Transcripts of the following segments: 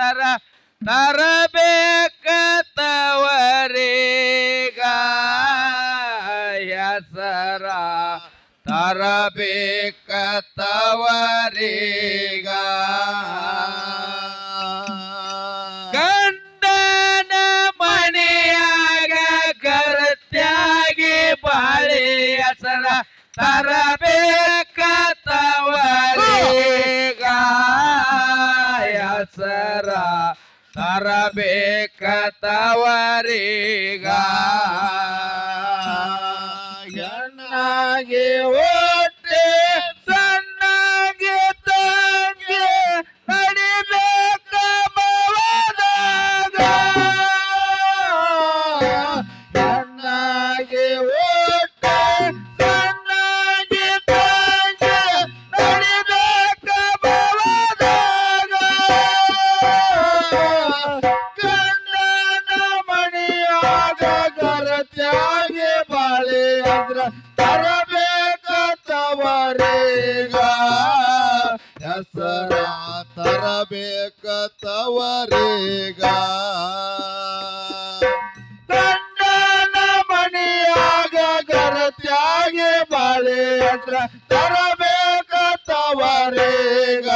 ಹೆಸರ ತರಬೇಕತ್ತವರೀಗ ಹೆಸರ ತರಬೇಕತ್ತವರೀಗ ಗಂಡನ ಮನೆಯಾಗ ಕರತ್ಯಾಗಿ ಬಾಳಿ ಹೆಸರ ತರಬೇಕತ್ತವರೀಗ ಹೆಸರ ತರಬೇಕತ್ತವರೀಗ ಹೆಣ್ಣಾಗಿ ಓಟೆ ಸಣ್ಣಗೆ ತಂಗಿ ನಡಿಬೇಕ ಭವದಾಗ ಹೆಣ್ಣಾಗಿ ಓಟೆ ಸಣ್ಣಗೆ ತಂಗಿ ನಡಿಬೇಕ ಭವದಾಗ ಗಂಡನ ಮಣಿಯಾಗ ಗರತ್ಯಾಗಿ ಬಾಳೆ ಅದ್ರ ತರಬೇಕತ್ತವರೀಗ ಹೆಸರ ತರಬೇಕತ್ತವರೀಗ ಗಂಡನ ಮಣಿಯಾಗ ಗರತ್ಯಾಗಿ ಬಾಳೆ ಅದ್ರ ತರಬೇಕತ್ತವರೀಗ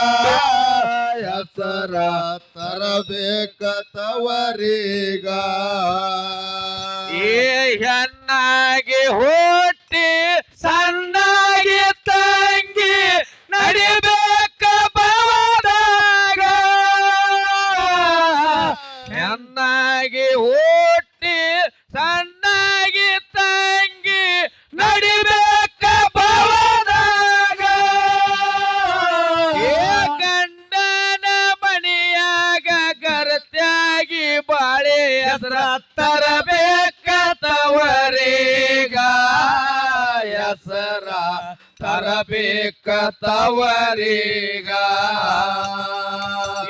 ಹೆಸರ ತರಬೇಕತ್ತವರೀಗ ಏ ಹೆಣ್ಣಾಗಿ ಹುಟ್ಟಿ ಸಣ್ಣಾಗಿ ತಂಗಿ ನಡಿಬೇಕ ಭವದಾಗ ಹೆಣ್ಣಾಗಿ ಹುಟ್ಟಿ ಸಣ್ಣಾಗಿ ತಂಗಿ ನಡಿಬೇಕ ಭವದಾಗ ಏ ಗಂಡನ ಮನೆಯಾಗ ಗರತ್ಯಾಗಿ ಬಾಳೆ ಹೆಸರ ತರಬೇಕತ್ತವರೀಗ ಹೆಸರ ತರಬೇಕತ್ತವರೀಗ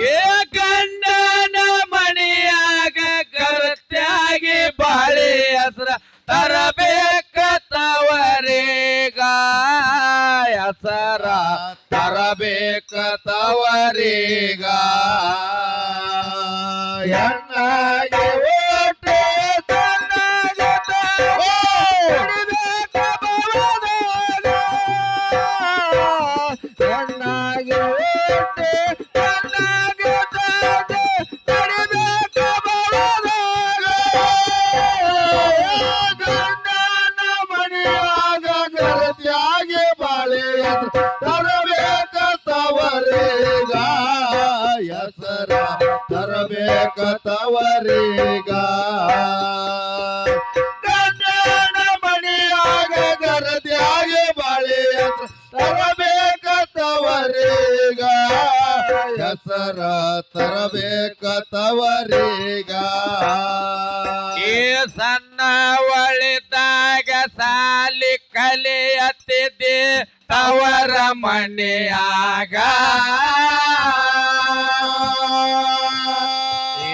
ಏ ಗಂಡನ ಮನೆಯಾಗ ಗರತ್ಯಾಗಿ ಬಾಳೆ ಹೆಸರ ತರಬೇಕತ್ತವರೀಗ ಹೆಸರ ತರಬೇಕತ್ತವರೀಗ ಹೆಣ್ಣಾಗಿ ಓಟೆ ಸಣ್ಣಗೆ ನಡಿಬೇಕ ಭವದಾಗ ಹೆಣ್ಣಾಗಿ ಓಟೆ ಸಣ್ಣಗೆ ತಂಗಿ ನಡಿಬೇಕ ಭವದಾಗ ಗಂಡನ ಮನೆಯಾಗ ಗರತಿಯಾಗಿ ಬಾಳೆ ತರಬೇಕತ್ತವರೀಗ ಹೆಸರ ತರಬೇಕತ್ತವರೀಗ ಗಂಡನ ಮನೆಯಾಗ ಗರತಿಯಾಗಿ ಬಾಳೆ ತರಬೇಕತ್ತವರೀಗ ಹೆಸರ ತರಬೇಕತ್ತವರೀಗ ಏ ಸಣ್ಣ ಒಳಿದಾಗ ಸಾಲಿ ಕಲಿಯತ್ತಿದ್ದೆ ತವರ ಮನೆಯಾಗ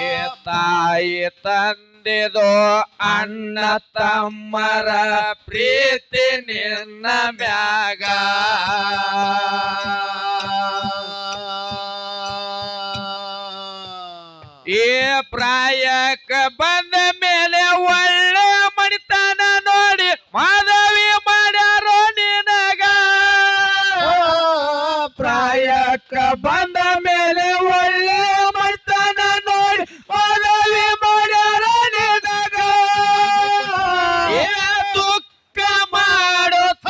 ಏ ತಾಯಿ ತಂದೆದೋ ಅಣ್ಣ ತಮ್ಮರ ಪ್ರೀತಿ ನಿನ್ನ ಮ್ಯಾಗ ಏ ಪ್ರಾಯಕ್ಕ ಬಂದ ಮೇಲೆ ಒಳ್ಳೆ ಮಣಿತನ ನೋಡಿ ಮಾಧವಿ ಮಾಡ್ಯಾರೋ ನಿನಗ ಪ್ರಾಯಕ್ಕ ಬಂದ ಮೇಲೆ ಒಳ್ಳೆ ಮಣಿತನ ನೋಡಿ ಮಾಧವಿ ಮಾಡ್ಯಾರೋ ನಿನಗ ಏ ದುಃಖ ಮಾಡುತ್ತ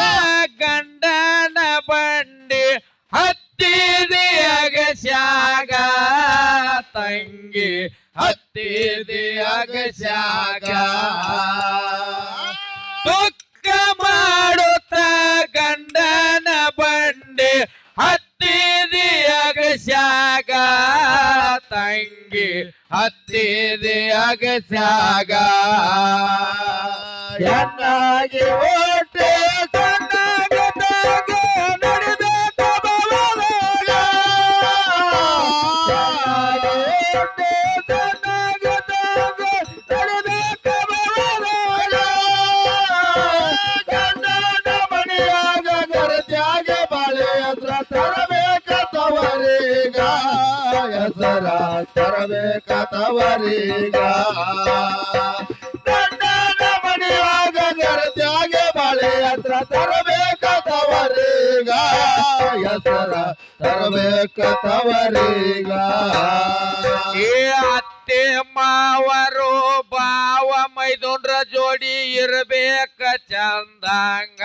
ಗಂಡನ ಬಂಡಿ ಹತ್ತಿದಿ ಅಗಸ್ಯಾಗ ತಂಗಿ ಹತ್ತಿದಿ ಅಗಸ್ಯಾಗ ದುಃಖ ಮಾಡುತ್ತ ಗಂಡನ ಬಂಡಿ ಹತ್ತಿದಿ ಅಗಸ್ಯಾಗ ತಂಗಿ ಹತ್ತಿದಿ ಅಗಸ್ಯಾಗ ಹೆಣ್ಣಾಗಿ ಓಟೆ ಸಣ್ಣಗೆ ತಂಗಿ ನಡಿಬೇಕ ಭವದಾಗ ಓಟೆ ಸಣ್ಣಗೆ ತಂಗಿ ನಡಿಬೇಕ ಭವದಾಗ ಗಂಡನ ಮನೆಯಾಗ ಗರತ್ಯಾಗಿ ಬಾಳೆ ಹತ್ರ ತರಬೇಕತ್ತವರೀಗ ಹೆಸರ ತರಬೇಕತ್ತವರೀಗ ತರಬೇಕ ತವರಿಗ ಗಂಡನ ಮನೆಯಾಗ ಗರತ್ಯಾಗೆ ಬಾಳೆ ಹತ್ರ ತರಬೇಕ ತವರಿಗ ಹೆಸರ ತರಬೇಕ ತವರಿಗ ಏ ಅತ್ತೆ ಮಾವರು ಬಾವ ಮೈದುನ್ರ ಜೋಡಿ ಇರ್ಬೇಕ ಚಂದಂಗ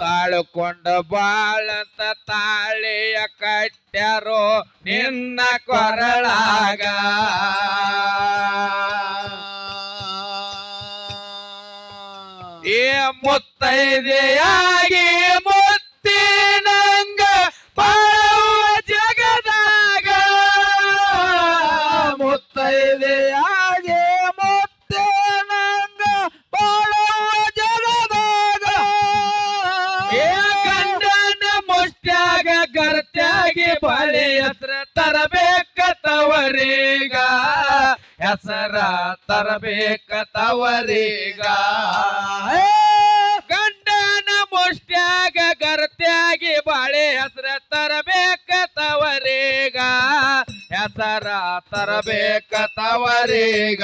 ತಾಳ್ಕೊಂಡ ಬಾಳಂತ ತಾಳಿಯ ಕಟ್ಟ್ಯಾರೋ ನಿನ್ನ ಕೊರಳಾಗ ಏ ಮುತ್ತೈದೆಯಾಗಿ ಮುತ್ತಿನಂಗ ಬಾಳುವ ಜಗದಾಗ ಮುತ್ತೈದೆಯಾಗಿ ಮುತ್ತಿನಂಗ ಬಾಳುವ ಜಗದಾಗ ಏ ಗಂಡನ ಮುಷ್ಟ್ಯಾಗ ಗರ್ತ್ಯಾಗಿ ಬಳಿ ಹತ್ರ ತರಬೇಕ ತವರಿಗ ಹೆಸರ ತರಬೇಕ ತವರಿಗ ಗಂಡನ ಮುಷ್ಟ್ಯಾಗ ಗರ್ತ್ಯಾಗಿ ಬಾಳೆ ಹೆಸರ ತರಬೇಕ ತವರಿಗ ಹೆಸರ ತರಬೇಕ ತವರಿಗ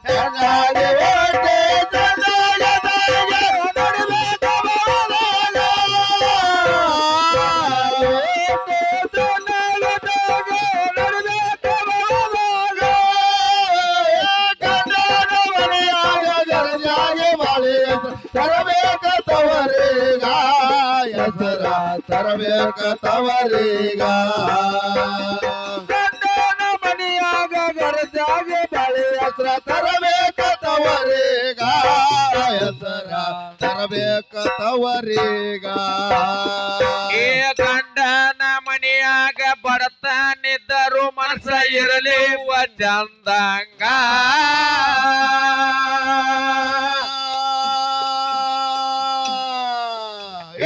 ಹೆಣ್ಣಾಗಿ ಓಟೆ ಚಂದಗದಾಗ ನಡಬೇಕ ಬಾಳಾಗ. ಓಟೆ ಚಂದಗದಾಗ ನಡಬೇಕ ಬಾಳಾಗ. ಗಂಡನ ಮನೆಯಾಗ ಗರಜಾಗೆ ಬಾಳೆ ತರಬೇಕ ತವರಿಗ ಹೆಸರ ತರಬೇಕ ತವರಿಗ ಗಂಡನ ಮನೆಯಾಗ ಗರಜಾಗೆ ಬಾಳೆ ಹೆಸರ ತರಬೇಕ ತವರಿಗ ಹೆಸರ ತರಬೇಕ ತವರಿಗ ಏ ಗಂಡನ ಮನೆಯಾಗ ಬಡತನಿದ್ದರು ಮನಸ ಇರಲಿ ಚಂದಂಗ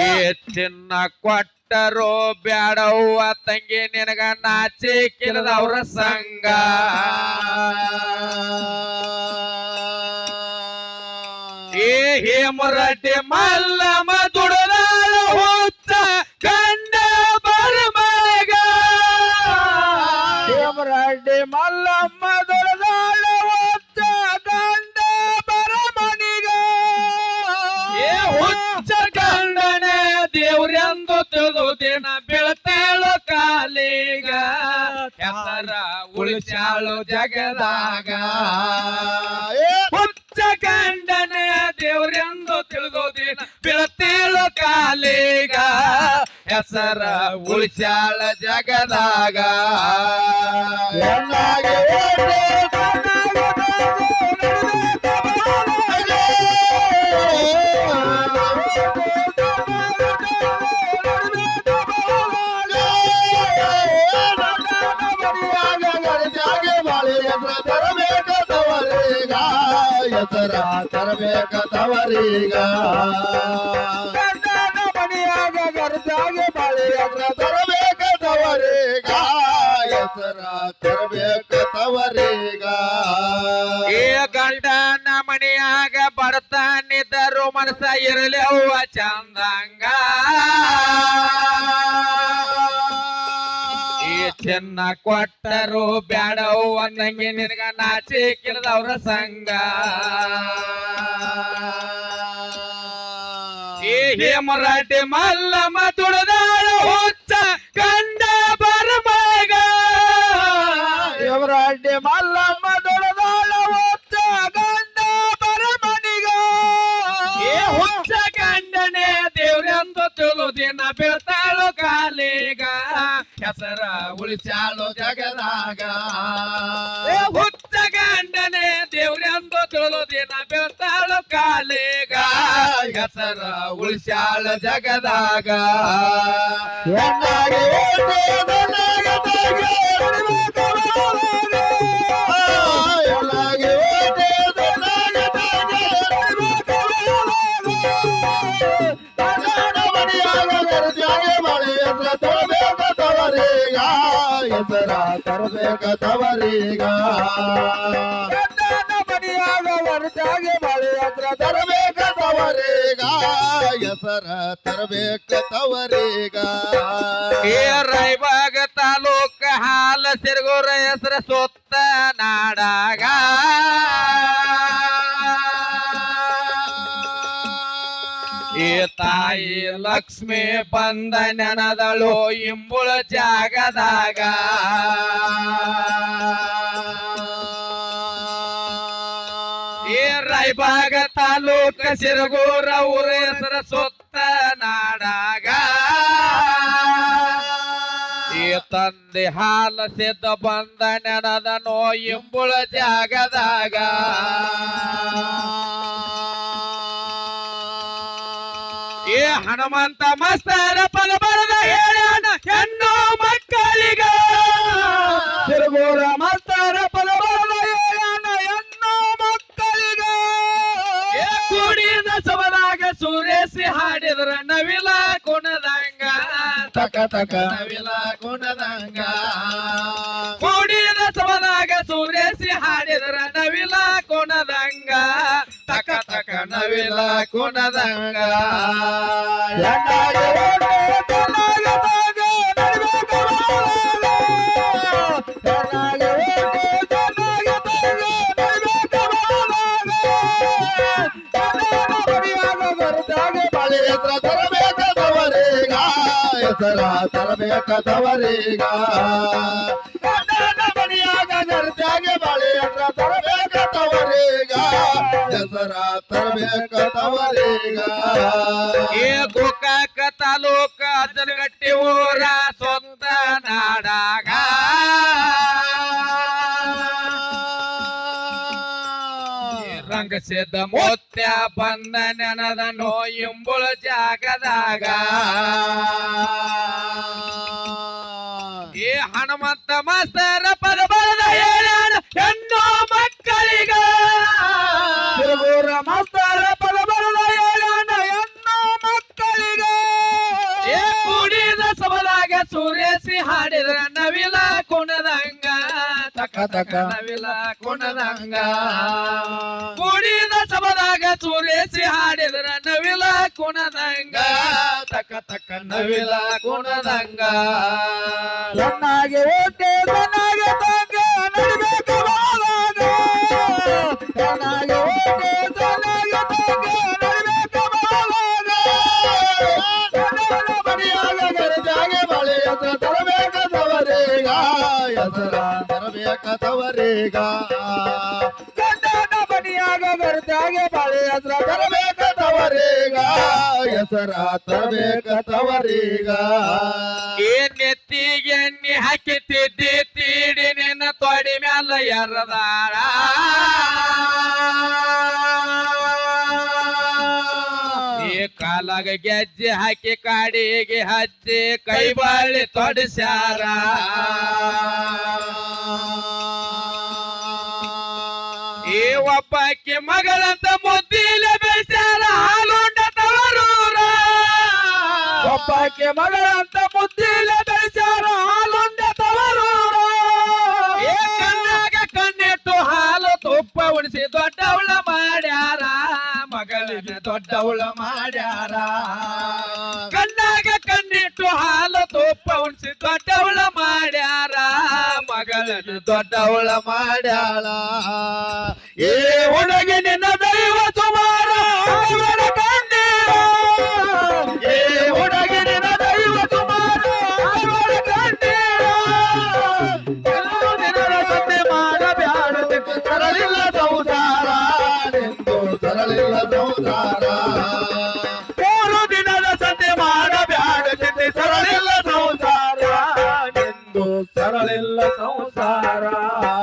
ಏ ಚಿನ್ನ ಕೊಟ್ಟರೋ ಬ್ಯಾಡವ್ವ ತಂಗಿ ನಿನಗ ನಾಚಿಕಿಲ್ಲದವ್ರ ಸಂಗ ಏ ಹೇಮರಡ್ಡಿ ಮಲ್ಲಮ್ಮ ದುಡದಾಳ ಹುಚ್ಚ ಗಂಡ ಬರಮಗ ಹೇಮರಡ್ಡಿ ಮಲ್ಲಮ್ಮ ದೊಡ್ಡದಾಳ ಹೊತ್ತ ಗಂಡ ಬರಮನಿಗ ಏ ಹುಚ್ಚ ಗಂಡನೇ ದೇವ್ರೆಂದು ತಿಳಿದು ದಿನ ಬೀಳ್ತೇಳು ಕಾಲಿಗ ಹೆಸರ ಉಳಿಸಾಳು ಜಗದಾಗ ಹುಚ್ಚ ಗಂಡನೇ ದೇವ್ರೆಂದು ತಿಳಿದು ದಿನ ಬೀಳ್ತೇಳು ಕಾಲಿಗ ಹೆಸರ ಉಳಿಸಾಳ ಜಗದಾಗ ಹೆಣ್ಣಾಗಿ ಓಟೆ ಚಂದಗದಾಗ ನಡಬೇಕ ಬಾಳಾಗ. ಹೆಸರ ತರಬೇಕ ತವರಿಗ ಗಂಡನ ಮನೆಯಾಗ ಗರಜಾಗೆ ಬಾಳೆ ಹೆಸರ ತರಬೇಕ ತವರಿಗ ಹೆಸರ ತರಬೇಕ ತವರಿಗ ಏ ಗಂಡನ ಮನೆಯಾಗ ಬಡತನಿದ್ದರು ಮನಸ ಇರಲಿ ಅವ್ವ ಚಂದಂಗ ಈ ಚಿನ್ನ ಕೊಟ್ಟರು ಬ್ಯಾಡವ್ವ ತಂಗಿ ನಿನಗ ನಾಚಿಕಿಲ್ಲದವ್ರ ಸಂಗ ಏ ಹೇಮರಾಟಿ ಮಲ್ಲಮ್ಮ ದುಡದಾಳ ಹುಚ್ಚ ಗಂಡ ಬರಮಗ ದೇವರಾಡ್ಡಿ ಮಲ್ಲಮ್ಮ ದೊಡ್ಡದಾಳ ಹೊತ್ತ ಗಂಡ ಬರಮನಿಗ ಏ ಹುಚ್ಚ ಗಂಡನೇ ದೇವ್ರೆಂದು ತಿಳಿದಿನ ಬೀಳ್ತಾಳು ಕಾಲಿಗ ಹೆಸರ ಉಳಿಸಾಳು ಜಗದಾಗ ಹುಚ್ಚ ಗಂಡನೇ ದೇವ್ರೆಂದು ತಿಳಿದಿನ ಬೀಳ್ತಾಳು ಕಾಲಿಗ ಹೆಸರ ಉಳಿಸಾಳ ಜಗದಾಗ ಹೆಣ್ಣಾಗಿ ಓಟೆ ಚಂದಗದಾಗ ನಡಬೇಕ ಬಾಳಾಗ. ಹೆಣ್ಣಾಗಿ ಓಟೆ ಚಂದಗದಾಗ ನಡಬೇಕ ಬಾಳಾಗ. ಗಂಡನ ಮನೆಯಾಗ ಗರಜಾಗೆ ಬಾಳೆ ಹೆಸರ ತರಬೇಕ ತವರಿಗ ಹೆಸರ ತರಬೇಕ ತವರಿಗ ಗಂಡನ ಮನೆಯಾಗ ಗರಜಾಗೆ ಬಾಳೆ ಹೆಸರ ತರಬೇಕ ತವರಿಗ ಹೆಸರ ಹೆಸರ ತರಬೇಕ ತವರೀಗ ಏ ರಾಯಬಾಗ ತಾಲೂಕ ಹಾಲ ಸಿರಗೂರ ಹೆಸರ ಸೊತ್ತ ನಾಡಾಗ ಏ ತಾಯಿ ಲಕ್ಷ್ಮಿ ಬಂದ ನೆನದಳು ಇಂಬುಳ ಜಾಗದಾಗ ಏ ರಾಯಬಾಗ ತಾಲೂಕ ಸಿರಗೂರ ಊರ ಹೆಸರ ಸೊತ್ತ ನಾಡಾಗ ಈ ತಂದೆ ಹಾಲ ಸಿದ್ಧ ಬಂದ ನೆನದನೋ ಇಂಬುಳ ಜಾಗದಾಗ ಏ ಹನುಮಂತ ಮಸ್ತರ ಪದ ಬರದ ಹೇಳ್ಯಾನ ಹೆಣ್ಣು ಮಕ್ಕಳಿಗ ಸಿರಗೂರ ಮಾಸ್ತರ ಪದ ಬರದ ಹೇಳ್ಯಾನ ಹೆಣ್ಣು ಮಕ್ಕಳಿಗ ಏ ಕೂಡಿದ ಸವದಾಗ ಸೂರೇಸಿ ಹಾಡಿದ್ರ ನವಿಲ ಕುಣದಂಗ ತಕ ತಕ ನವಿಲ ಕುಣದಂಗ ಕೂಡಿದ ಸವದಾಗ ಸೂರೇಸಿ ಹಾಡಿದ್ರ ನವಿಲ ಕುಣದಂಗ ತಕ ತಕ ನವಿಲ ಕುಣದಂಗ ಹೆಸರ ತರಬೇಕ ತವರೀಗ ಮನಿಯಾಗ ಗರ್ತ್ಯಾಗೆ ಬಾಳೆ ಹತ್ರ ತರಬೇಕ ತವರೀಗ ಹೆಸರ ತರಬೇಕ ತವರೀಗ ಏ ಗೋಕಾಕ ತಾಲೂಕ ಅಜರಗಟ್ಟಿ ಊರ ಸ್ವಂತ ನಾಡಾಗ ರಂಗಸಿದ್ದ ಮೋತ್ಯ ಬಂದ ನೆನದನೋ ಇಂಬುಳ ಜಾಗದಾಗ ಏ ಹನುಮಂತ ಮಾಸ್ತರ ಪದ ಬರದ ಹೇಳ್ಯಾನ ಹೆಣ್ಣು ಮಕ್ಕಳಿಗ ಸಿರಗೂರ ಮಾಸ್ತರ ಪದ ಬರದ ಹೇಳ್ಯಾನ ಹೆಣ್ಣು ಮಕ್ಕಳಿಗ ಏ ಕೂಡಿದ ಸಬಲಾಗ ಸೂರ್ಯಸಿ ಹಾಡಿದ್ರ ನವಿಲ ಕುಣದಂಗ ತಕ ತಕ ನವಿಲ ಕುಣದಂಗ ಕೂಡಿದ ಸಬಲಾಗ ಸೂರ್ಯಸಿ ಹಾಡಿದ್ರ ನವಿಲ ಕುಣದಂಗ ತಕ ತಕ ನವಿಲ ಕುಣದಂಗ ಚೆನ್ನಾಗಿ ಓಕೆ ಚೆನ್ನಾಗಿ ತಂಗ ನಡಿಬೇಕ ಬಾಳಾಗ ಚೆನ್ನಾಗಿ ಓಕೆ ಚೆನ್ನಾಗಿ ತಂಗ ನಡಿಬೇಕ ಬಾಳಾಗ ಮನಿಯಾಗ ಗರಜಾಗೆ ಬಾಳೆ ಹತ್ರ ತರಬೇಕ ತವರೀಗ ಹೆಸರ ತರಬೇಕ ತವರೀಗ ಗಂಡನ ಮನಿಯಾಗ ಗರಜಾಗೆ ಬಾಳೆ ಹತ್ರ ತರಬೇಕ ತವರೀಗ ಹೆಸರ ತರಬೇಕ ತವರೀಗ ಏನ್ ನೆತ್ತಿಗೆ ಎಣ್ಣೆ ಹಾಕಿ ತಿದ್ದಿ ತೀಡಿ ನಿನ್ನ ತೊಡಿ ಮ್ಯಾಲ ಎರ್ರದಾರ ಈ ಕಾಲಾಗ ಗೆಜ್ಜೆ ಹಾಕಿ ಕಾಡಿಗೆ ಹಚ್ಚಿ ಕೈ ಬಾಳಿ ತೊಡಸ್ಯಾರ ಈ ಒಬ್ಬಾಕಿ ಮಗಳಂತ ಮುದ್ದಿಲೆ ಬೆಳೆಸ್ಯಾರ ಹಾಲುಂಡ ತವರೂರ ಒಬ್ಬಾಕೆ ಮಗಳಂತ ಮುದ್ದಿಲ್ಲ ಬೆಳೆಸ್ಯಾರ ಹಾಲುಂಡ ತವರೂರ ಏ ಕಣ್ಣಾಗ ಕಣ್ಣಿಟ್ಟು ಹಾಲು ತುಪ್ಪ ಉಣಿಸಿ ದೊಡ್ಡವಳ ಮಾಡ್ಯಾರ ಮಗಳಿಗೆ ದೊಡ್ಡವಳ ಮಾಡ್ಯಾರ ಕಣ್ಣಾಗ ಕಣ್ಣಿಟ್ಟು ಹಾಲು ತುಪ್ಪ ಉಣಿಸಿ ದೊಡ್ಡವಳ ಮಾಡ್ಯಾರ ಮಗಳಿಗೆ ದೊಡ್ಡವಳ ಮಾಡ್ಯಾಳ ಏ ಹುಡುಗಿ ನಿನ್ನ ದೈವ ಸುಮಾರ ಅವರ ಕಣ್ಣೀರ ಏ ಹುಡುಗಿ ನಿನ್ನ ದೈವ ಸುಮಾರ ಅವರ ಕಣ್ಣೀರ ಕೆಲವು ದಿನದ ಸನ್ನೆ ಮಾಡಬ್ಯಾಡ ಸರಳಿಲ್ಲ ಸಂಸಾರ ನಿಂದು ಸರಳಿಲ್ಲ ಸಂಸಾರ